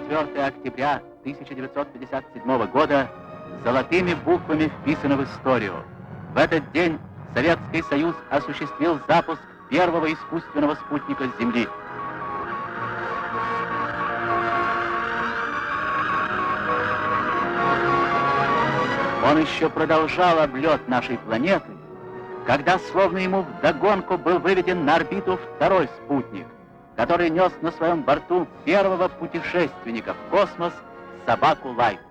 24 октября 1957 года золотыми буквами вписано в историю. В этот день Советский Союз осуществил запуск первого искусственного спутника с Земли. Он еще продолжал облет нашей планеты, когда словно ему вдогонку был выведен на орбиту второй спутник, который нес на своем борту первого путешественника в космос, собаку Лайку.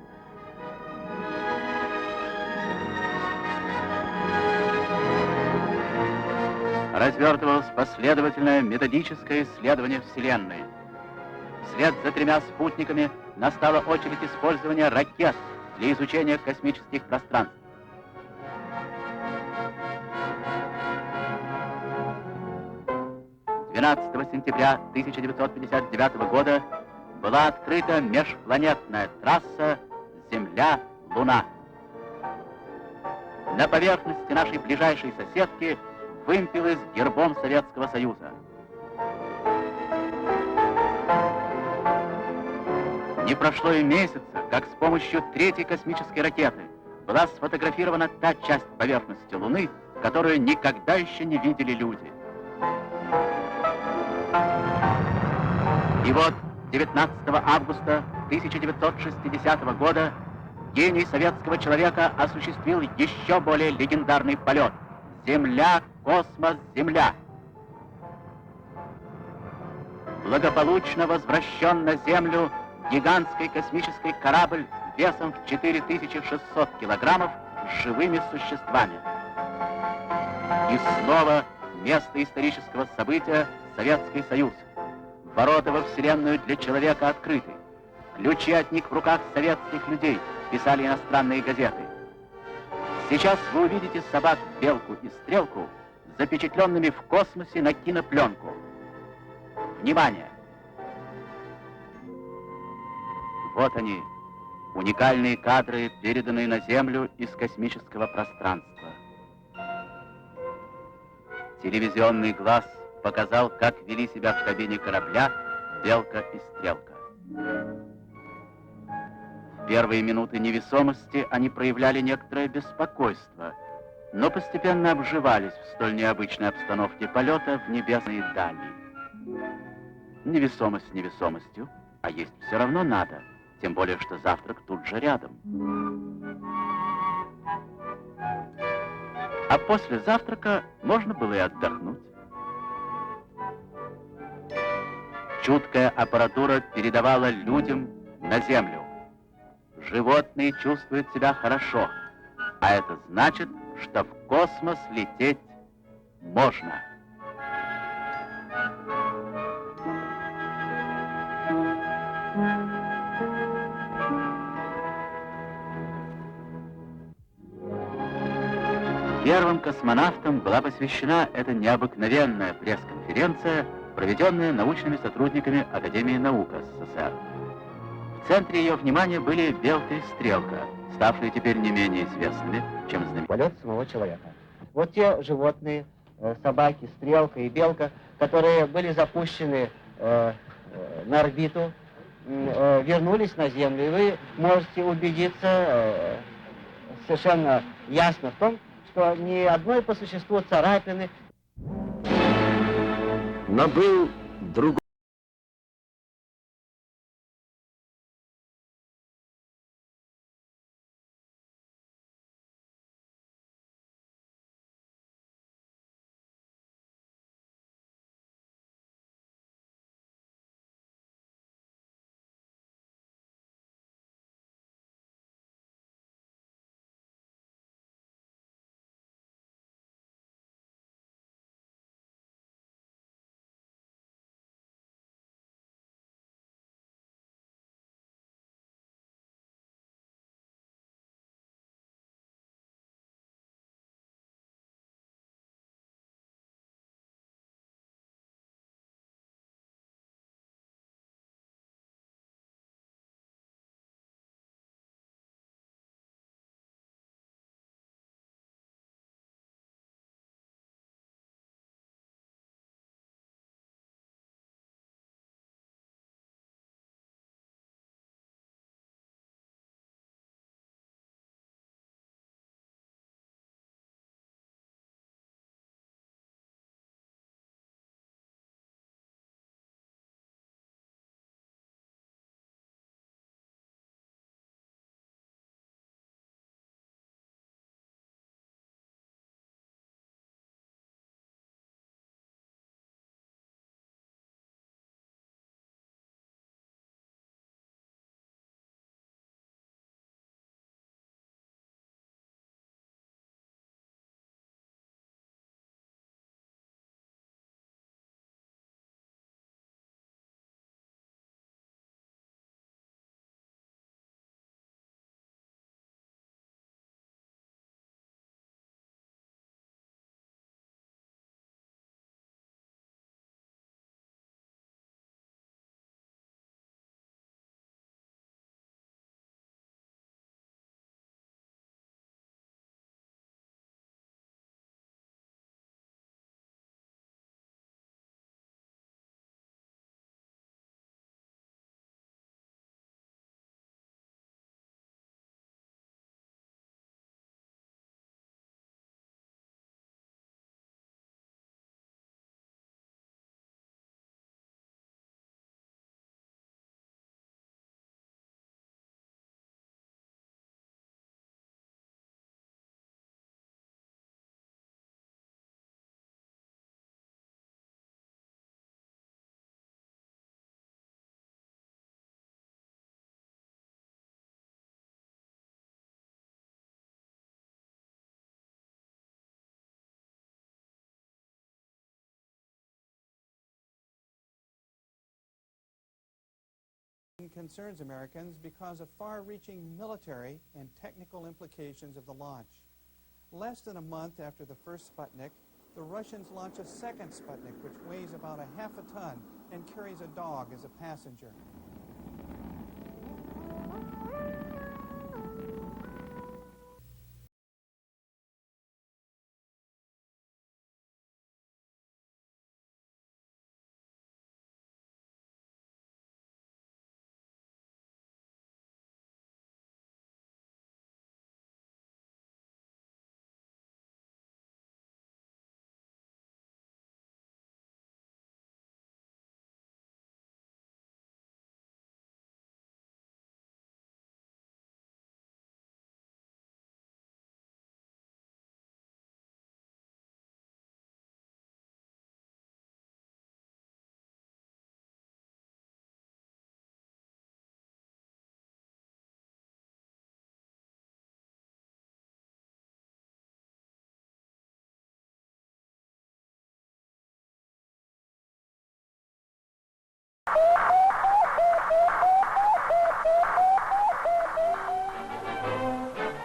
Развертывалось последовательное методическое исследование Вселенной. Вслед за 3 спутниками настала очередь использования ракет для изучения космических пространств. С 12 сентября 1959 года была открыта межпланетная трасса Земля-Луна. На поверхности нашей ближайшей соседки вымпелы с гербом Советского Союза. Не прошло и месяца, как с помощью 3-й космической ракеты была сфотографирована та часть поверхности Луны, которую никогда еще не видели люди. И вот 19 августа 1960 года гений советского человека осуществил еще более легендарный полет. Земля, космос, Земля. Благополучно возвращен на Землю гигантский космический корабль весом в 4600 килограммов с живыми существами. И снова место исторического события — Советский Союз. Ворота во Вселенную для человека открыты. Ключи от них в руках советских людей, писали иностранные газеты. Сейчас вы увидите собак Белку и Стрелку, запечатленными в космосе на кинопленку. Внимание! Вот они, уникальные кадры, переданные на Землю из космического пространства. Телевизионный глаз показал, как вели себя в кабине корабля Белка и Стрелка. В первые минуты невесомости они проявляли некоторое беспокойство, но постепенно обживались в столь необычной обстановке полета в небесные дали. Невесомость невесомостью, а есть все равно надо, тем более что завтрак тут же рядом. А после завтрака можно было и отдохнуть. Чуткая аппаратура передавала людям на Землю. Животные чувствуют себя хорошо, а это значит, что в космос лететь можно. Первым космонавтам была посвящена эта необыкновенная пресс-конференция, проведенная научными сотрудниками Академии наук СССР. В центре ее внимания были Белка и Стрелка, ставшие теперь не менее известными, чем знаменитый полет самого человека. Вот те животные, собаки, Стрелка и Белка, которые были запущены на орбиту, вернулись на Землю, и вы можете убедиться совершенно ясно в том, что ни одной по существу царапины. Но был другой. Concerns Americans because of far-reaching military and technical implications of the launch. Less than a month after the first Sputnik, the Russians launch a second Sputnik, which weighs about a half a ton and carries a dog as a passenger.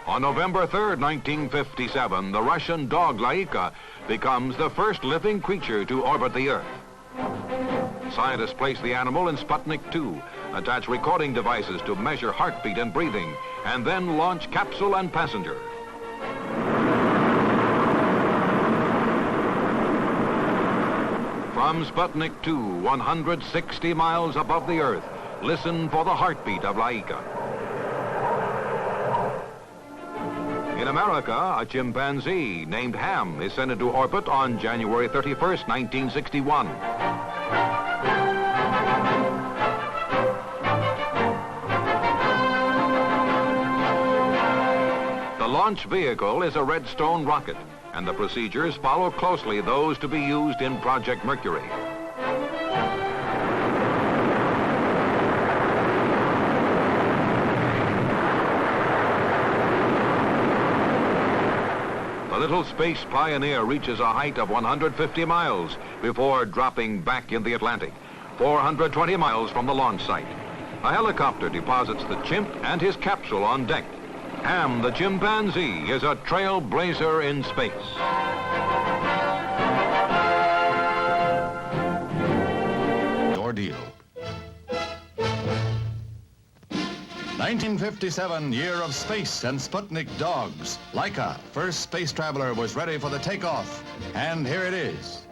On November 3rd, 1957, the Russian dog Laika becomes the first living creature to orbit the Earth. Scientists place the animal in Sputnik II, attach recording devices to measure heartbeat and breathing, and then launch capsule and passenger. From Sputnik II, 160 miles above the Earth, listen for the heartbeat of Laika. In America, a chimpanzee named Ham is sent into orbit on January 31st, 1961. The launch vehicle is a Redstone rocket, and the procedures follow closely those to be used in Project Mercury. The little space pioneer reaches a height of 150 miles before dropping back in the Atlantic, 420 miles from the launch site. A helicopter deposits the chimp and his capsule on deck. Ham, the chimpanzee, is a trailblazer in space. Ordeal. 1957, year of space and Sputnik dogs. Laika, first space traveler, was ready for the takeoff. And here it is.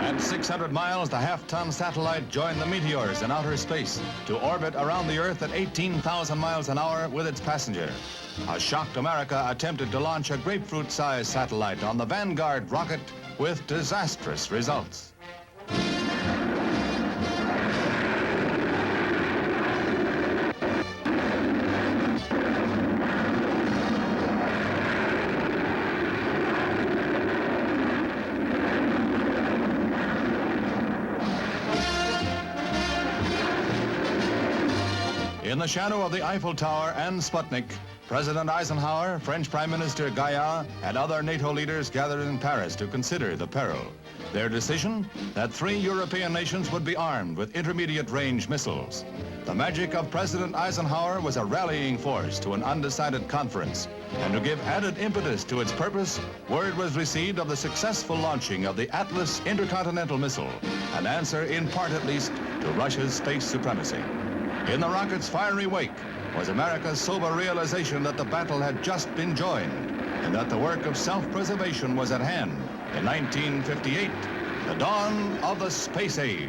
At 600 miles, the half-ton satellite joined the meteors in outer space to orbit around the Earth at 18,000 miles an hour with its passenger. A shocked America attempted to launch a grapefruit-sized satellite on the Vanguard rocket with disastrous results. In the shadow of the Eiffel Tower and Sputnik, President Eisenhower, French Prime Minister Gaillard, and other NATO leaders gathered in Paris to consider the peril. Their decision? That 3 European nations would be armed with intermediate-range missiles. The magic of President Eisenhower was a rallying force to an undecided conference. And to give added impetus to its purpose, word was received of the successful launching of the Atlas intercontinental missile, an answer, in part at least, to Russia's space supremacy. In the rocket's fiery wake was America's sober realization that the battle had just been joined and that the work of self-preservation was at hand in 1958, the dawn of the space age.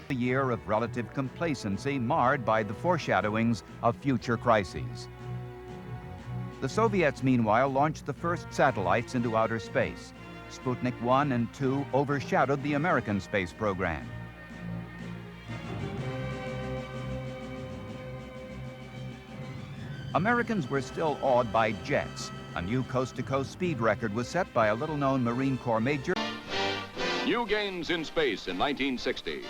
A year of relative complacency marred by the foreshadowings of future crises. The Soviets, meanwhile, launched the first satellites into outer space. Sputnik I and II overshadowed the American space program. Americans were still awed by jets. A new coast-to-coast speed record was set by a little-known Marine Corps major. New gains in space in 1960.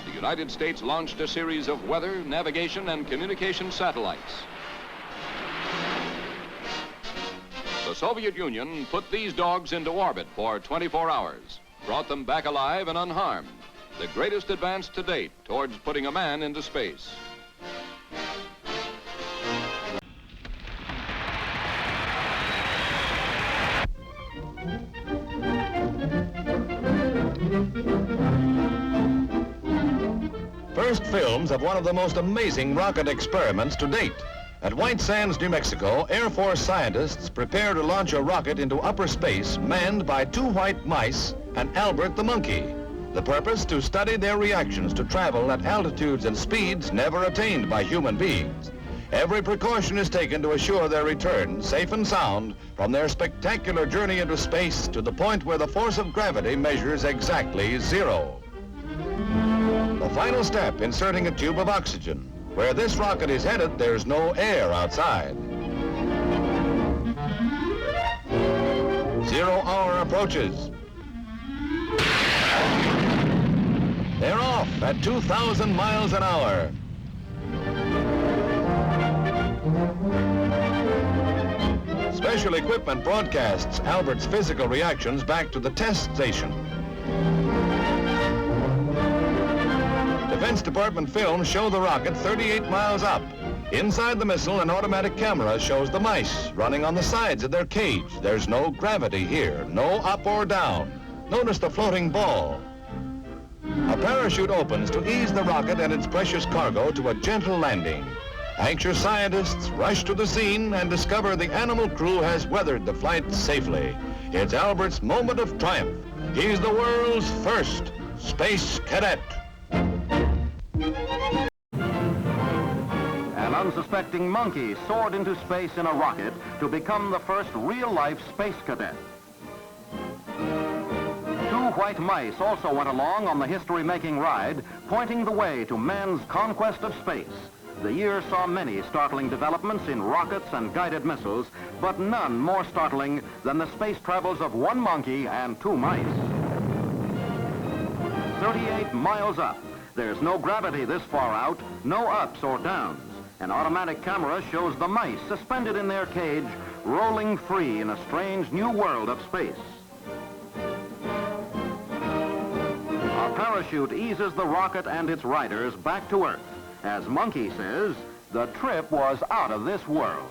The United States launched a series of weather, navigation, and communication satellites. The Soviet Union put these dogs into orbit for 24 hours, brought them back alive and unharmed. The greatest advance to date towards putting a man into space. First films of one of the most amazing rocket experiments to date. At White Sands, New Mexico, Air Force scientists prepare to launch a rocket into upper space manned by 2 white mice and Albert the monkey. The purpose, to study their reactions to travel at altitudes and speeds never attained by human beings. Every precaution is taken to assure their return, safe and sound, from their spectacular journey into space to the point where the force of gravity measures exactly 0. The final step, inserting a tube of oxygen. Where this rocket is headed, there's no air outside. 0 hour approaches. They're off at 2,000 miles an hour. Special equipment broadcasts Albert's physical reactions back to the test station. Defense Department films show the rocket 38 miles up. Inside the missile, an automatic camera shows the mice running on the sides of their cage. There's no gravity here, no up or down. Notice the floating ball. A parachute opens to ease the rocket and its precious cargo to a gentle landing. Anxious scientists rush to the scene and discover the animal crew has weathered the flight safely. It's Albert's moment of triumph. He's the world's first space cadet. An unsuspecting monkey soared into space in a rocket to become the first real-life space cadet. 2 white mice also went along on the history-making ride, pointing the way to man's conquest of space. The year saw many startling developments in rockets and guided missiles, but none more startling than the space travels of 1 monkey and 2 mice. 38 miles up. There's no gravity this far out, no ups or downs. An automatic camera shows the mice suspended in their cage, rolling free in a strange new world of space. A parachute eases the rocket and its riders back to Earth. As Monkey says, the trip was out of this world.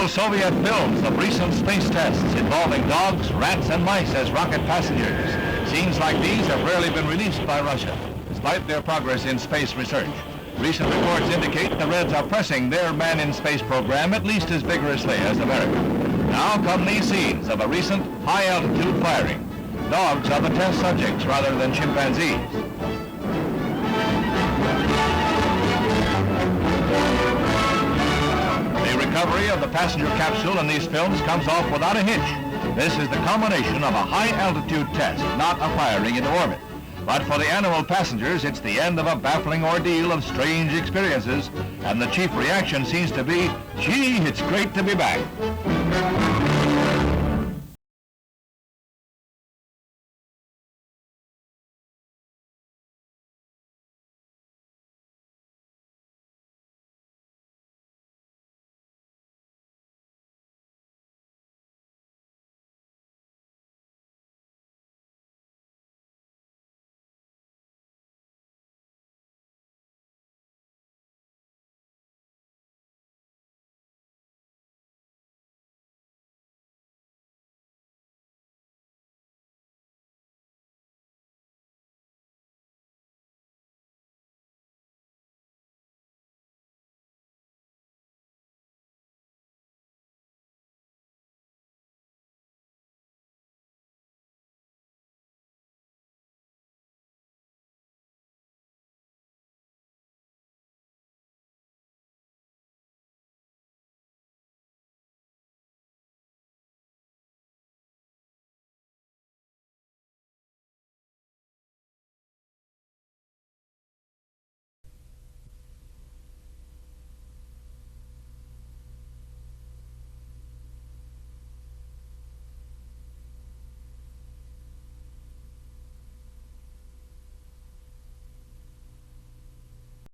Soviet films of recent space tests involving dogs, rats, and mice as rocket passengers. Scenes like these have rarely been released by Russia, despite their progress in space research. Recent reports indicate the Reds are pressing their man-in-space program at least as vigorously as America. Now come these scenes of a recent high-altitude firing. Dogs are the test subjects rather than chimpanzees. The recovery of the passenger capsule in these films comes off without a hitch. This is the culmination of a high-altitude test, not a firing into orbit. But for the animal passengers, it's the end of a baffling ordeal of strange experiences, and the chief reaction seems to be, gee, it's great to be back.